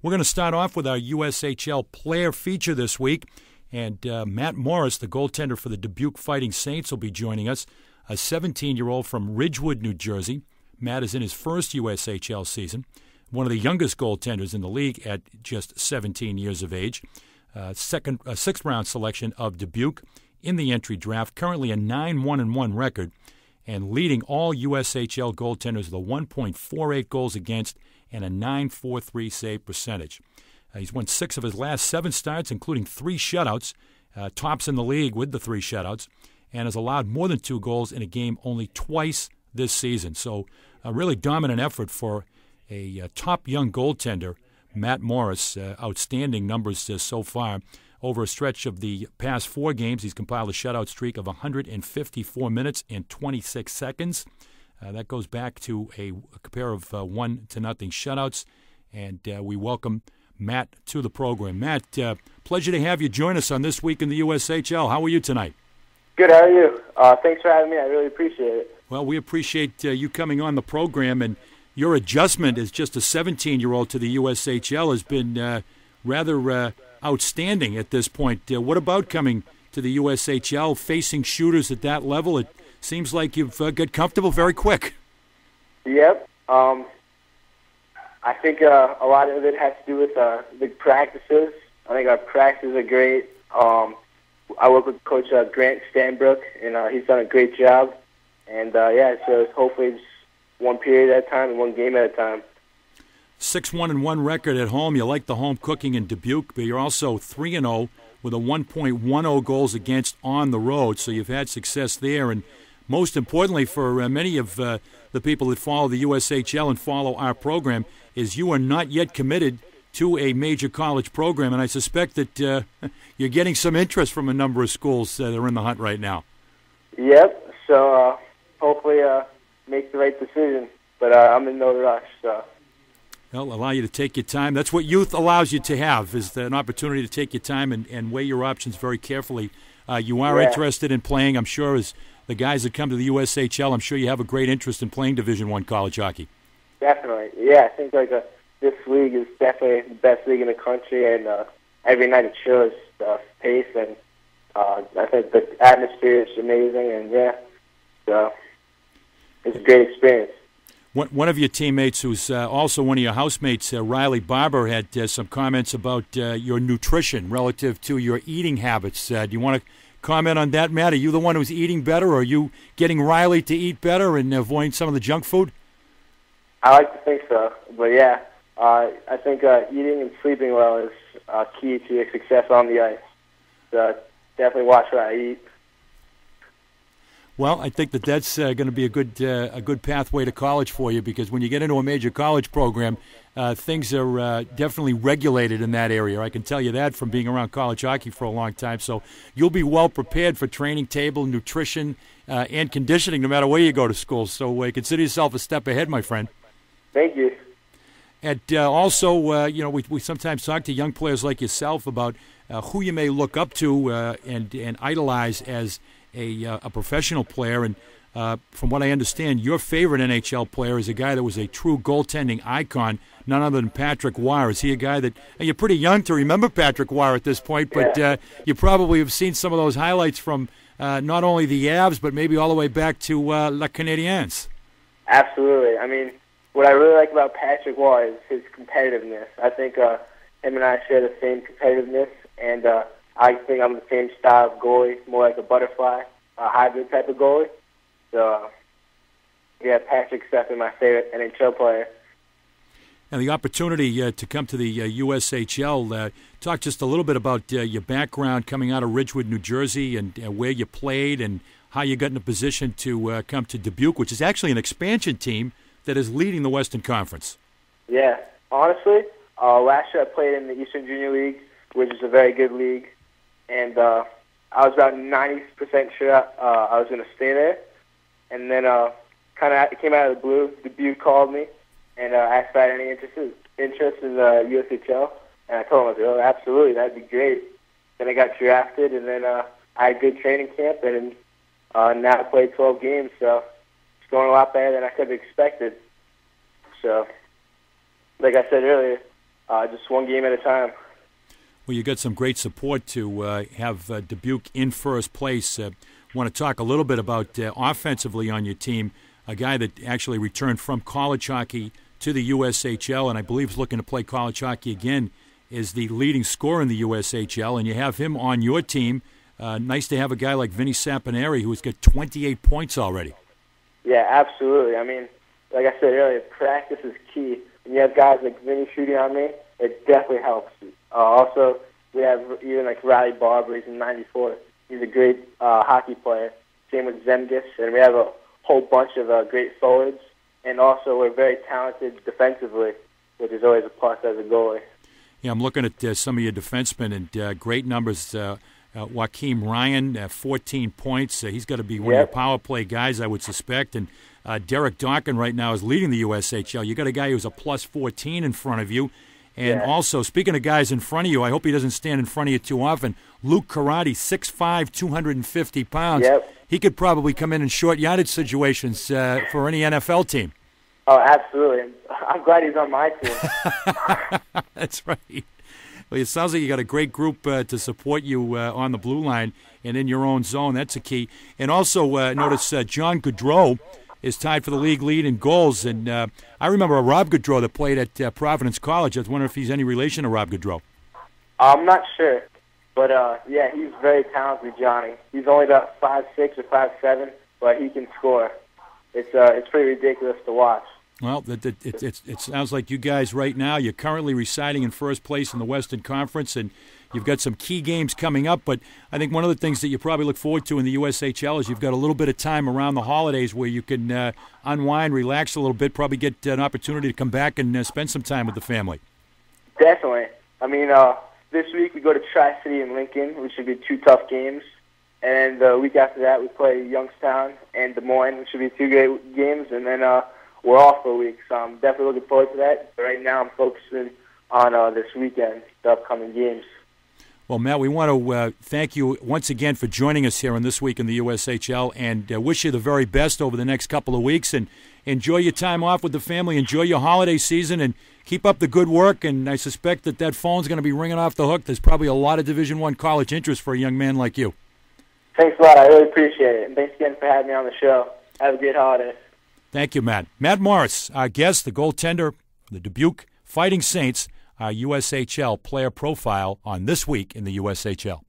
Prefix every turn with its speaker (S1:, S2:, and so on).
S1: We're going to start off with our USHL player feature this week, and Matt Morris, the goaltender for the Dubuque Fighting Saints, will be joining us, a 17-year-old from Ridgewood, New Jersey. Matt is in his first USHL season, one of the youngest goaltenders in the league at just 17 years of age. Sixth-round selection of Dubuque in the entry draft, currently a 9-1-1 record, and leading all USHL goaltenders with a 1.48 goals against and a .943 save percentage. He's won 6 of his last 7 starts, including 3 shutouts, tops in the league with the 3 shutouts, and has allowed more than 2 goals in a game only twice this season. So a really dominant effort for a top young goaltender, Matt Morris. Outstanding numbers so far. Over a stretch of the past 4 games, he's compiled a shutout streak of 154 minutes and 26 seconds. That goes back to a pair of 1-0 shutouts, and we welcome Matt to the program. Matt, pleasure to have you join us on This Week in the USHL. How are you tonight?
S2: Good, how are you? Thanks for having me. I really appreciate it.
S1: Well, we appreciate you coming on the program, and your adjustment as just a 17-year-old to the USHL has been rather outstanding at this point. What about coming to the USHL, facing shooters at that level? It seems like you've got comfortable very quick.
S2: Yep. I think a lot of it has to do with the practices. I think our practices are great. I work with Coach Grant Stanbrook, and he's done a great job. And, so hopefully it's one period at a time and one game at a time.
S1: 6-1-1 record at home. You like the home cooking in Dubuque, but you're also 3-0 with a 1.10 goals against on the road. So you've had success there. And most importantly for many of the people that follow the USHL and follow our program is you are not yet committed to a major college program. And I suspect that you're getting some interest from a number of schools that are in the hunt right now.
S2: Yep. So hopefully make the right decision. But I'm in no rush, so.
S1: Well, allow you to take your time. That's what youth allows you to have, is an opportunity to take your time and weigh your options very carefully. You are interested in playing, I'm sure, as the guys that come to the USHL, I'm sure you have a great interest in playing Division I college hockey.
S2: Definitely. Yeah, I think this league is definitely the best league in the country, and every night it shows pace, and I think the atmosphere is amazing, and so it's a great experience.
S1: One of your teammates, who's also one of your housemates, Riley Barber, had some comments about your nutrition relative to your eating habits. Do you want to comment on that, Matt? Are you the one who's eating better, or are you getting Riley to eat better and avoiding some of the junk food?
S2: I like to think so, but I think eating and sleeping well is key to your success on the ice. So definitely watch what I eat.
S1: Well, I think that's going to be a good pathway to college for you, because when you get into a major college program, things are definitely regulated in that area. I can tell you that from being around college hockey for a long time. So you'll be well prepared for training table, nutrition, and conditioning no matter where you go to school. So consider yourself a step ahead, my friend.
S2: Thank you.
S1: And also, we sometimes talk to young players like yourself about who you may look up to and idolize as a professional player. And from what I understand, your favorite NHL player is a guy that was a true goaltending icon, none other than Patrick Roy. Is he a guy that you're pretty young to remember Patrick Roy at this point, but you probably have seen some of those highlights from not only the Avs, but maybe all the way back to La Canadiens.
S2: Absolutely. I mean, what I really like about Patrick Roy is his competitiveness. I think him and I share the same competitiveness, and I think I'm the same style of goalie, more like a butterfly, a hybrid type of goalie. So, Patrick's definitely my favorite NHL player.
S1: And the opportunity to come to the USHL, talk just a little bit about your background coming out of Ridgewood, New Jersey, and where you played and how you got in a position to come to Dubuque, which is actually an expansion team that is leading the Western Conference. Yeah,
S2: honestly, last year I played in the Eastern Junior League, which is a very good league, and I was about 90% sure I was going to stay there. And then it came out of the blue. Dubuque called me and asked if I had any interest in the USHL, and I told him, oh, absolutely, that'd be great. Then I got drafted, and then I had a good training camp, and now I played 12 games, so it's going a lot better than I could have expected. So, like I said earlier, just one game at a time.
S1: Well, you got some great support to have Dubuque in first place. Want to talk a little bit about offensively on your team, a guy that actually returned from college hockey to the USHL, and I believe is looking to play college hockey again, is the leading scorer in the USHL, and you have him on your team. Nice to have a guy like Vinny Saponari who's got 28 points already.
S2: Yeah, absolutely. I mean, like I said earlier, practice is key. When you have guys like Vinny shooting on me, it definitely helps. Also, we have even like Riley Barber. He's in '94. He's a great hockey player. Same with Zemgus, and we have a whole bunch of great forwards. And also, we're very talented defensively, which is always a plus as a goalie.
S1: Yeah, I'm looking at some of your defensemen and great numbers. Joaquim Ryan, 14 points. He's got to be one of your power play guys, I would suspect. And Derek Dawkin right now is leading the USHL. You got a guy who's a plus 14 in front of you. And also, speaking of guys in front of you, I hope he doesn't stand in front of you too often. Luke Karate, 6'5", 250 pounds. He could probably come in short yardage situations for any NFL team.
S2: Oh, absolutely. I'm glad he's on my team.
S1: That's right. Well, it sounds like you got a great group to support you on the blue line and in your own zone. That's a key. And also, notice John Gaudreau is tied for the league lead in goals. And I remember a Rob Gaudreau that played at Providence College. I was wondering if he's any relation to Rob Gaudreau.
S2: I'm not sure. But, yeah, he's very talented, Johnny. He's only about 5'6" or 5'7", but he can score. It's pretty ridiculous to watch.
S1: Well, it sounds like you guys right now, you're currently residing in first place in the Western Conference, and you've got some key games coming up. But I think one of the things that you probably look forward to in the USHL is you've got a little bit of time around the holidays where you can unwind, relax a little bit, probably get an opportunity to come back and spend some time with the family. Definitely.
S2: I mean, this week we go to Tri-City and Lincoln, which should be 2 tough games. And the week after that we play Youngstown and Des Moines, which should be 2 great games. And then we're off for a week, so I'm definitely looking forward to that. But right now I'm focusing on this weekend, the upcoming games.
S1: Well, Matt, we want to thank you once again for joining us here on This Week in the USHL and wish you the very best over the next couple of weeks. And enjoy your time off with the family. Enjoy your holiday season and keep up the good work. And I suspect that phone's going to be ringing off the hook. There's probably a lot of Division I college interest for a young man like you.
S2: Thanks a lot. I really appreciate it. And thanks again for having me on the show. Have a good holiday.
S1: Thank you, Matt. Matt Morris, our guest, the goaltender for the Dubuque Fighting Saints, our USHL player profile on This Week in the USHL.